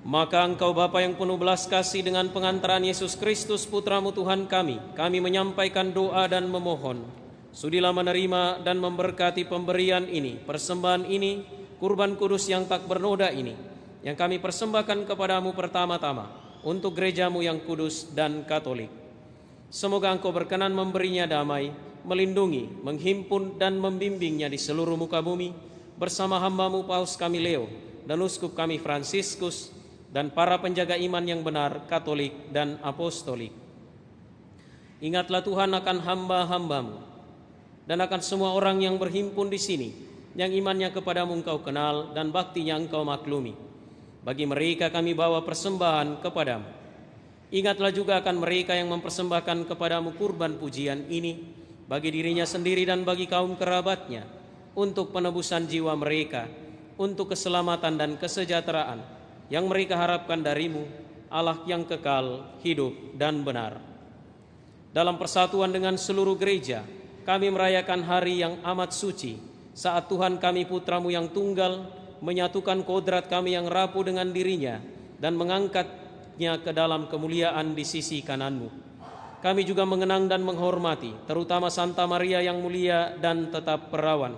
Maka Engkau Bapa yang penuh belas kasih, dengan pengantaran Yesus Kristus Putra-Mu Tuhan kami menyampaikan doa dan memohon. Sudilah menerima dan memberkati pemberian ini, persembahan ini, kurban kudus yang tak bernoda ini, yang kami persembahkan kepadamu pertama-tama untuk gereja-Mu yang kudus dan katolik. Semoga Engkau berkenan memberinya damai, melindungi, menghimpun dan membimbingnya di seluruh muka bumi, bersama hamba-Mu Paus kami Leo dan Uskup kami Fransiskus, dan para penjaga iman yang benar, katolik dan apostolik. Ingatlah Tuhan akan hamba-hamba-Mu dan akan semua orang yang berhimpun di sini, yang imannya kepadamu Engkau kenal dan baktinya Engkau maklumi. Bagi mereka kami bawa persembahan kepadamu. Ingatlah juga akan mereka yang mempersembahkan kepadamu kurban pujian ini, bagi dirinya sendiri dan bagi kaum kerabatnya, untuk penebusan jiwa mereka, untuk keselamatan dan kesejahteraan yang mereka harapkan darimu, Allah yang kekal, hidup dan benar. Dalam persatuan dengan seluruh gereja, kami merayakan hari yang amat suci, saat Tuhan kami Putra-Mu yang tunggal menyatukan kodrat kami yang rapuh dengan dirinya, dan mengangkatnya ke dalam kemuliaan di sisi kanan-Mu. Kami juga mengenang dan menghormati terutama Santa Maria yang mulia dan tetap perawan,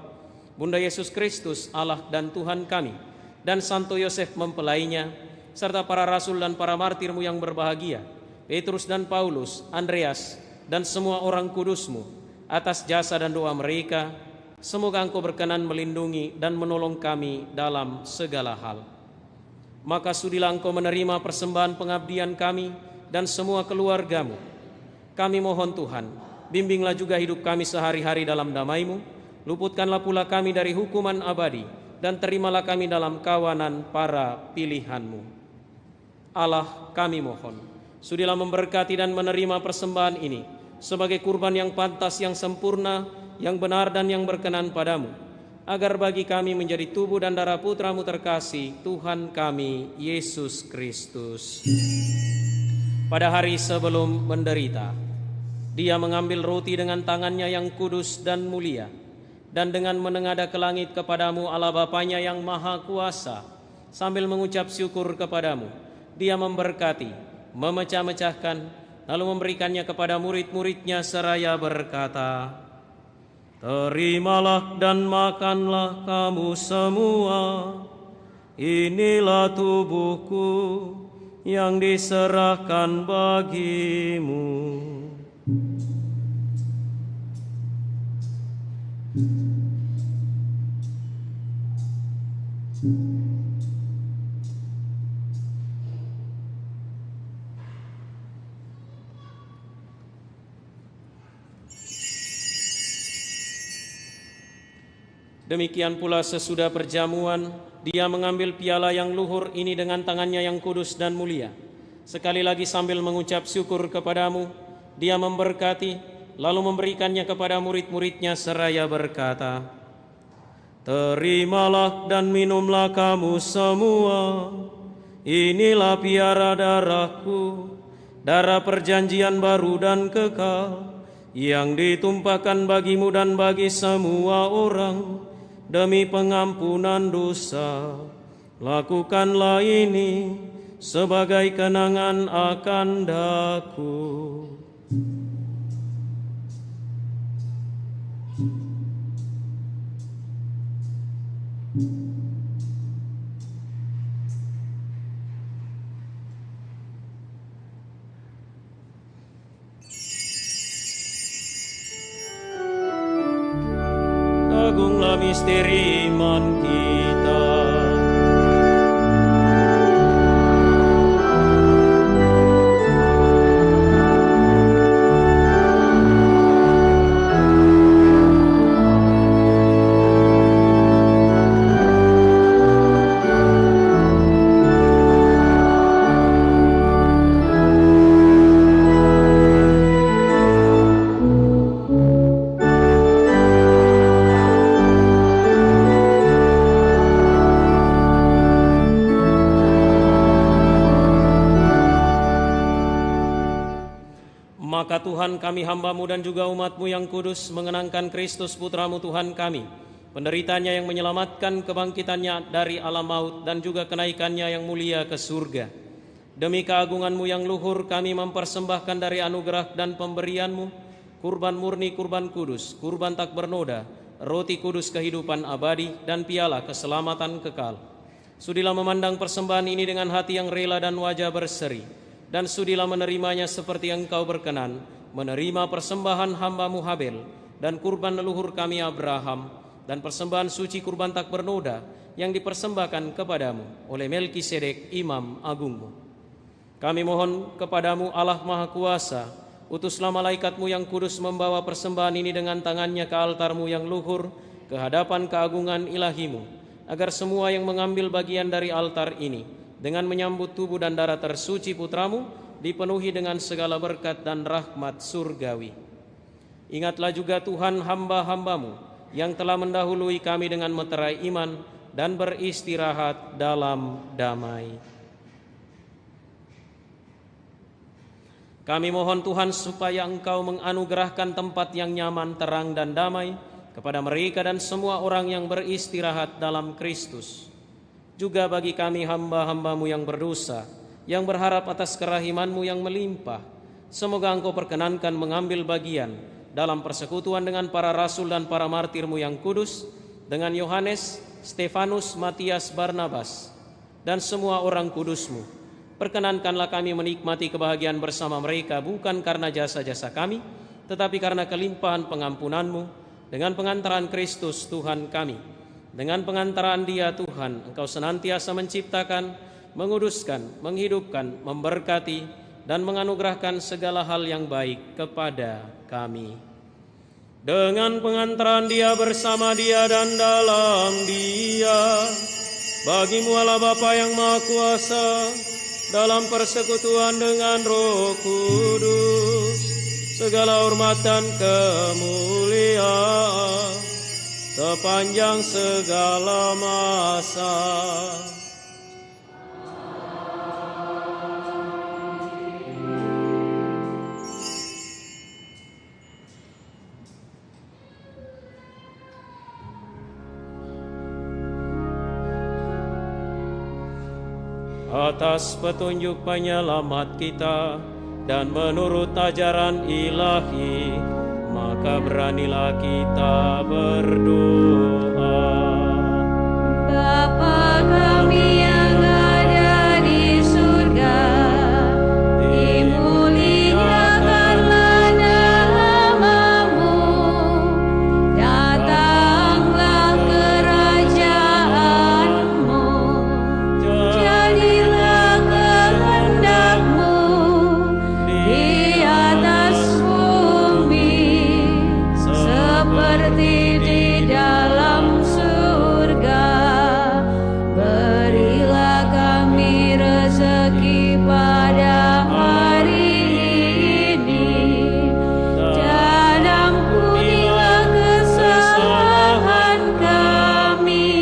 Bunda Yesus Kristus, Allah dan Tuhan kami, dan Santo Yosef mempelainya, serta para rasul dan para martir-Mu yang berbahagia, Petrus dan Paulus, Andreas, dan semua orang kudus-Mu. Atas jasa dan doa mereka, semoga Engkau berkenan melindungi dan menolong kami dalam segala hal. Maka sudilah Engkau menerima persembahan pengabdian kami dan semua keluarga-Mu. Kami mohon Tuhan, bimbinglah juga hidup kami sehari-hari dalam damai-Mu, luputkanlah pula kami dari hukuman abadi, dan terimalah kami dalam kawanan para pilihan-Mu. Allah, kami mohon, sudilah memberkati dan menerima persembahan ini sebagai kurban yang pantas, yang sempurna, yang benar dan yang berkenan padamu, agar bagi kami menjadi tubuh dan darah Putra-Mu terkasih, Tuhan kami, Yesus Kristus. Pada hari sebelum menderita, Dia mengambil roti dengan tangannya yang kudus dan mulia, dan dengan menengadah ke langit kepadamu Allah Bapanya yang Maha Kuasa, sambil mengucap syukur kepadamu, Dia memberkati, memecah-mecahkan, lalu memberikannya kepada murid-muridnya seraya berkata, "Terimalah dan makanlah kamu semua, inilah tubuhku yang diserahkan bagimu." Demikian pula sesudah perjamuan, Dia mengambil piala yang luhur ini dengan tangannya yang kudus dan mulia. Sekali lagi sambil mengucap syukur kepadamu, Dia memberkati, lalu memberikannya kepada murid-muridnya seraya berkata, "Terimalah dan minumlah kamu semua, inilah piara darahku, darah perjanjian baru dan kekal, yang ditumpahkan bagimu dan bagi semua orang, demi pengampunan dosa. Lakukanlah ini sebagai kenangan akan daku." Agunglah misteri iman kita. Maka Tuhan kami hamba-Mu dan juga umat-Mu yang kudus mengenangkan Kristus Putra-Mu Tuhan kami, penderitanya yang menyelamatkan, kebangkitannya dari alam maut, dan juga kenaikannya yang mulia ke surga. Demi keagungan-Mu yang luhur, kami mempersembahkan dari anugerah dan pemberian-Mu, kurban murni, kurban kudus, kurban tak bernoda, roti kudus kehidupan abadi, dan piala keselamatan kekal. Sudilah memandang persembahan ini dengan hati yang rela dan wajah berseri, dan sudilah menerimanya seperti Engkau berkenan, menerima persembahan hamba-Mu Habel, dan kurban leluhur kami Abraham, dan persembahan suci kurban tak bernoda yang dipersembahkan kepadamu oleh Melkisedek Imam Agung-Mu. Kami mohon kepadamu Allah Maha Kuasa, utuslah malaikat-Mu yang kudus membawa persembahan ini dengan tangannya ke altar-Mu yang luhur, ke hadapan keagungan ilahi-Mu, agar semua yang mengambil bagian dari altar ini, dengan menyambut tubuh dan darah tersuci Putra-Mu, dipenuhi dengan segala berkat dan rahmat surgawi. Ingatlah juga Tuhan hamba-hamba-Mu yang telah mendahului kami dengan meterai iman dan beristirahat dalam damai. Kami mohon Tuhan supaya Engkau menganugerahkan tempat yang nyaman, terang dan damai kepada mereka dan semua orang yang beristirahat dalam Kristus. juga bagi kami hamba-hambamu yang berdosa, yang berharap atas kerahiman-Mu yang melimpah. Semoga Engkau perkenankan mengambil bagian dalam persekutuan dengan para rasul dan para martir-Mu yang kudus, dengan Yohanes, Stefanus, Matias, Barnabas, dan semua orang kudus-Mu. Perkenankanlah kami menikmati kebahagiaan bersama mereka, bukan karena jasa-jasa kami, tetapi karena kelimpahan pengampunan-Mu, dengan pengantaran Kristus Tuhan kami. Dengan pengantaran Dia Tuhan, Engkau senantiasa menciptakan, menguduskan, menghidupkan, memberkati, dan menganugerahkan segala hal yang baik kepada kami. Dengan pengantaran Dia, bersama Dia, dan dalam Dia, bagi-Mu Allah Bapa yang Maha Kuasa, dalam persekutuan dengan Roh Kudus, segala hormat dan kemuliaan sepanjang segala masa. Atas petunjuk penyelamat kita dan menurut ajaran ilahi, maka beranilah kita berdoa. Bapa kami yang ada di surga, dimuliakanlah nama-Mu, datanglah kerajaan-Mu, jadilah kehendak-Mu di atas bumi seperti di dalam surga. Berilah kami rezeki pada hari ini, dan ampunilah kesalahan kami,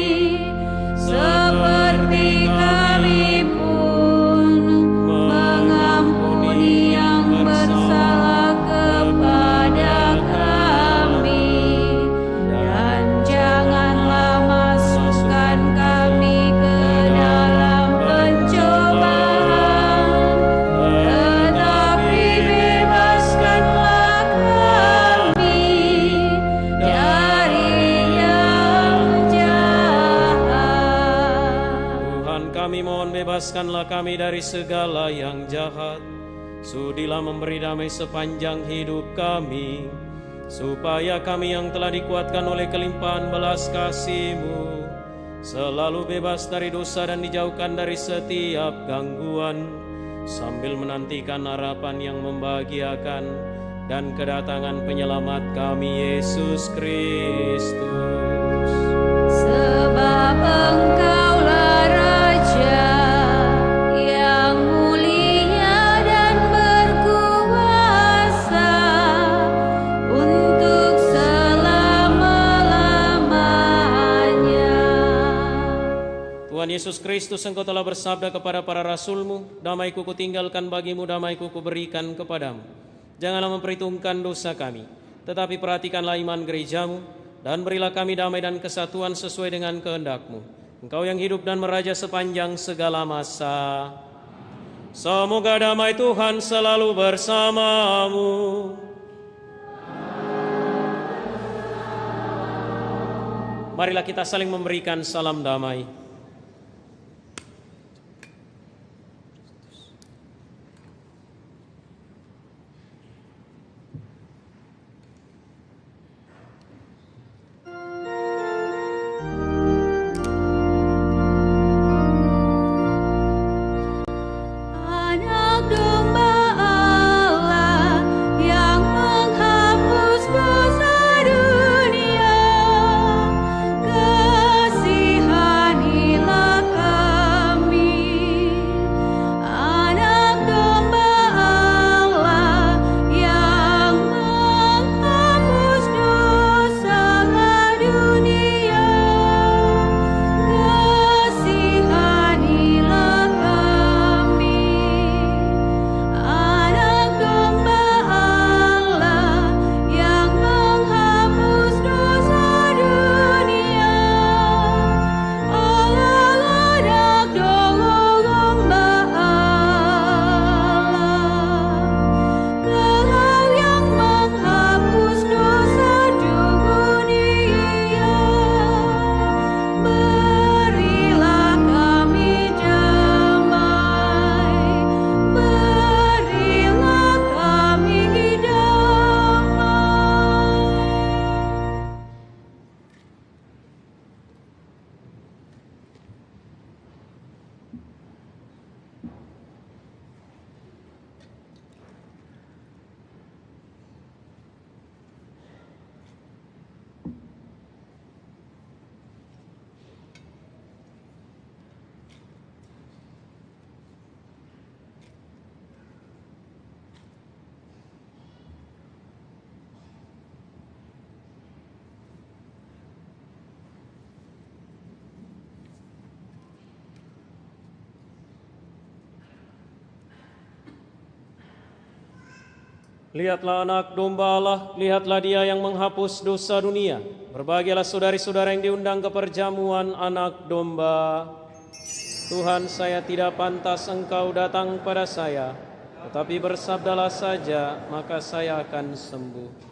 seperti kami pun mengampuni yang bersalah kepada kami. Dan janganlah masukkan kami ke dalam pencobaan, tetapi bebaskanlah kami dari yang jahat. Tuhan kami mohon bebaskanlah kami dari segala yang jahat. Sudilah memberi damai sepanjang hidup kami, supaya kami yang telah dikuatkan oleh kelimpahan belas kasih-Mu selalu bebas dari dosa dan dijauhkan dari setiap gangguan, sambil menantikan harapan yang membahagiakan dan kedatangan penyelamat kami, Yesus Kristus. Sebab Engkaulah Raja yang mulia dan berkuasa untuk selama-lamanya. Tuhan Yesus Kristus, Engkau telah bersabda kepada para rasul-Mu, damai-Ku kutinggalkan bagimu, damai-Ku kuberikan kepadamu. Janganlah memperhitungkan dosa kami, tetapi perhatikanlah iman gereja-Mu, dan berilah kami damai dan kesatuan sesuai dengan kehendak-Mu. Engkau yang hidup dan meraja sepanjang segala masa. Semoga damai Tuhan selalu bersamamu. Marilah kita saling memberikan salam damai. Anak domba Allah yang menghapus dosa dunia, kasihani Lihatlah anak domba Allah, lihatlah dia yang menghapus dosa dunia. Berbahagialah saudari-saudara yang diundang ke perjamuan anak domba. Tuhan, saya tidak pantas Engkau datang pada saya, tetapi bersabdalah saja, maka saya akan sembuh.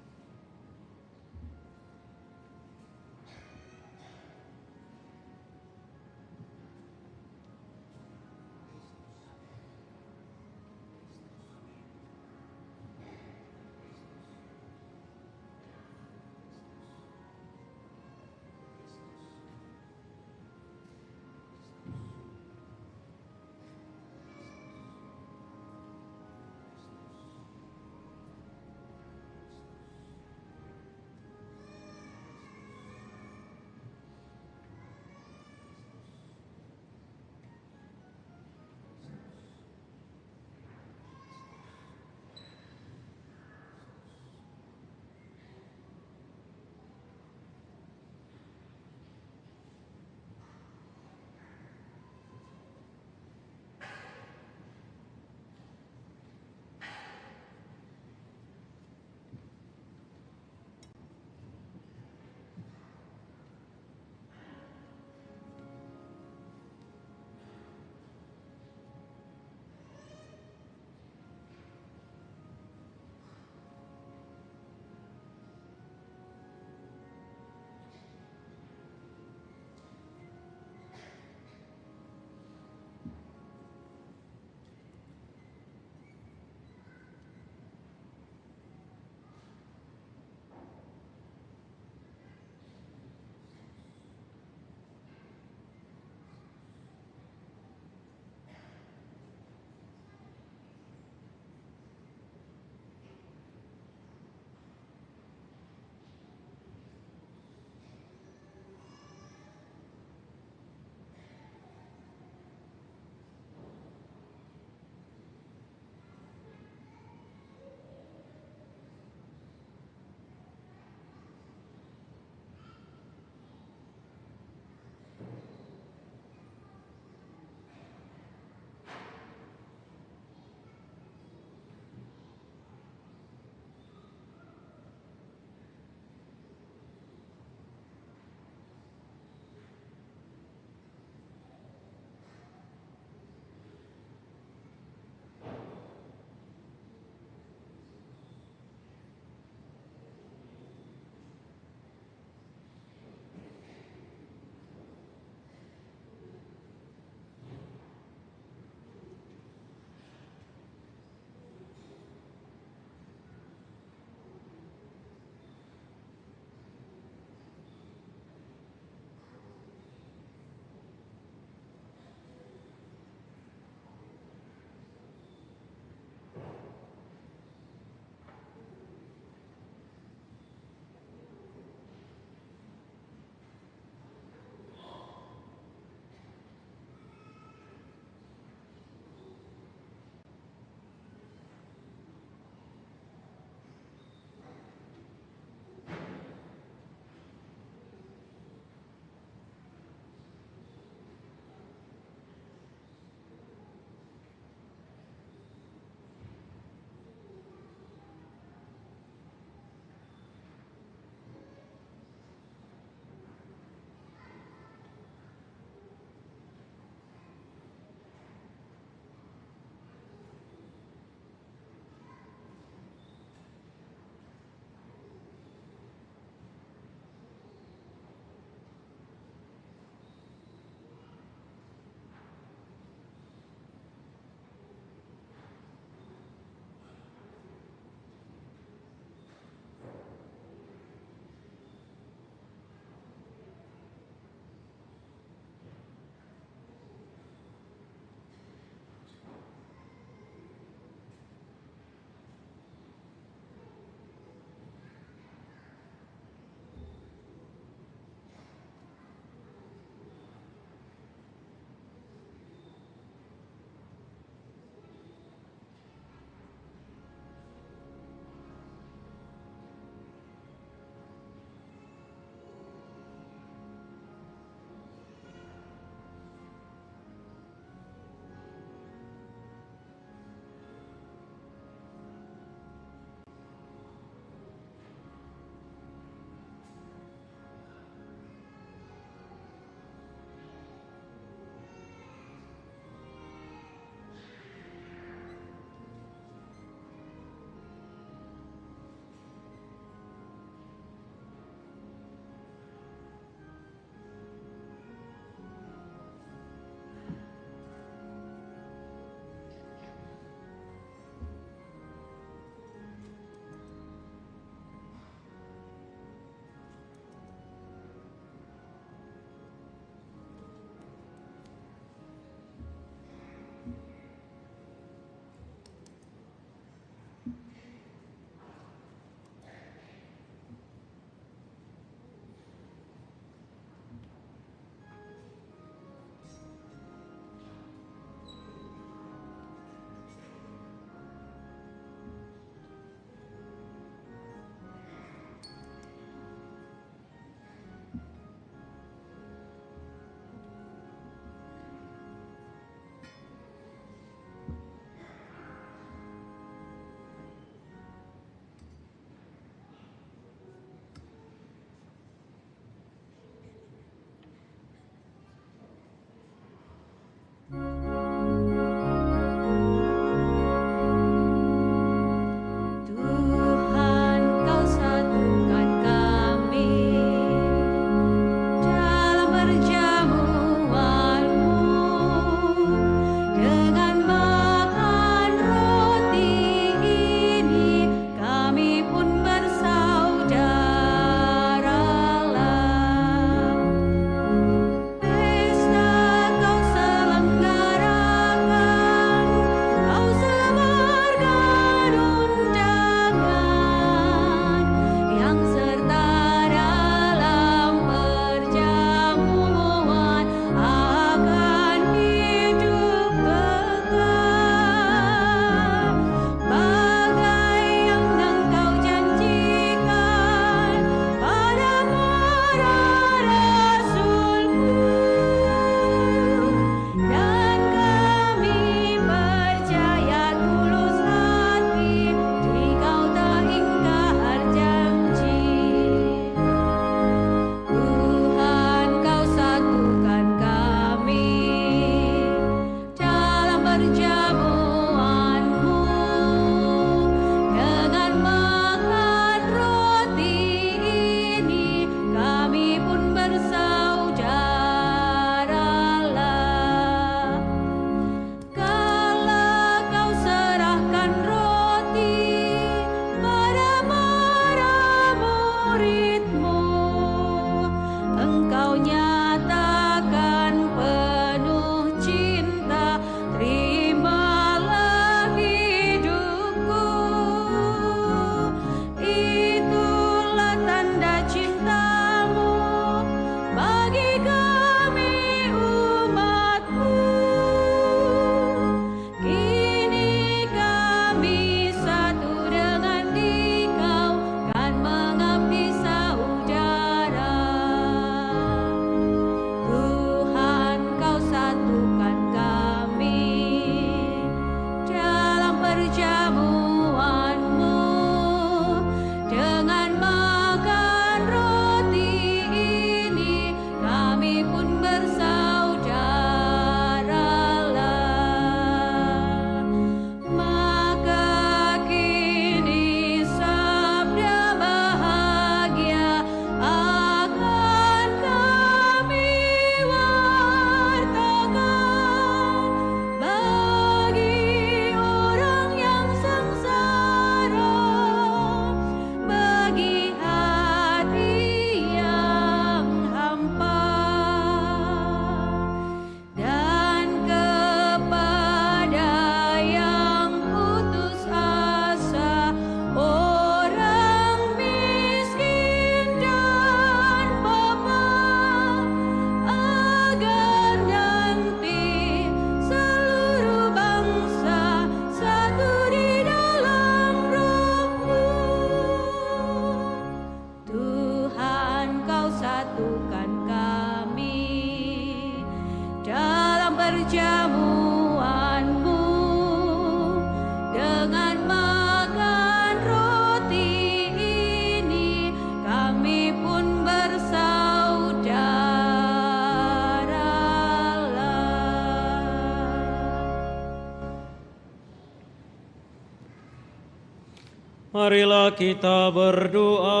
Marilah kita berdoa.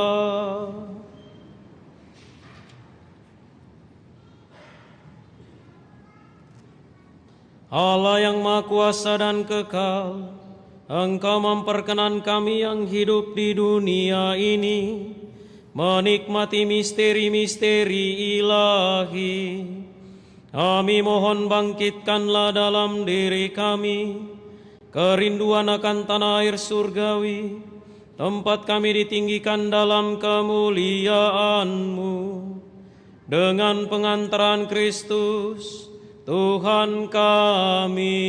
Allah yang Maha Kuasa dan Kekal, Engkau memperkenan kami yang hidup di dunia ini menikmati misteri-misteri ilahi. Kami mohon bangkitkanlah dalam diri kami kerinduan akan tanah air surgawi, tempat kami ditinggikan dalam kemuliaan-Mu. Dengan pengantaran Kristus, Tuhan kami.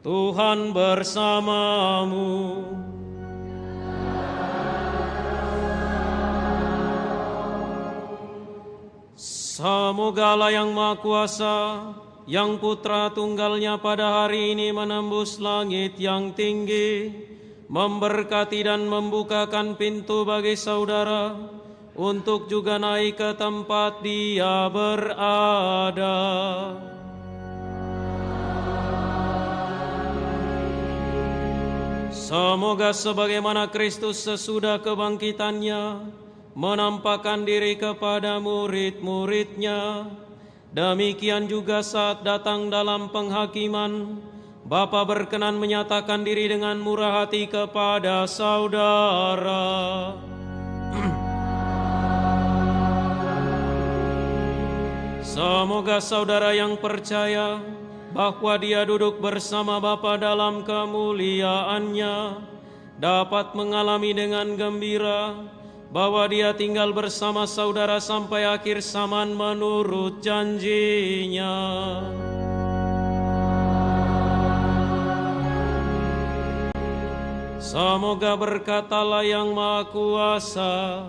Tuhan bersamamu. Semoga Allah yang Maha Kuasa, yang Putra Tunggalnya pada hari ini menembus langit yang tinggi, memberkati dan membukakan pintu bagi saudara untuk juga naik ke tempat Dia berada. Semoga sebagaimana Kristus sesudah kebangkitannya menampakkan diri kepada murid-muridnya, demikian juga saat datang dalam penghakiman, Bapa berkenan menyatakan diri dengan murah hati kepada saudara. Semoga saudara yang percaya bahwa Dia duduk bersama Bapa dalam kemuliaannya dapat mengalami dengan gembira bahwa Dia tinggal bersama saudara sampai akhir zaman menurut janjinya. Semoga berkat Allah yang Maha Kuasa,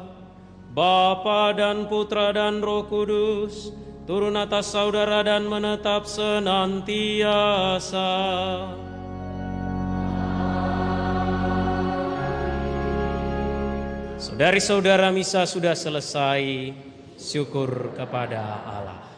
Bapa dan Putra dan Roh Kudus, turun atas saudara dan menetap senantiasa. Saudari-saudara, misa sudah selesai. Syukur kepada Allah.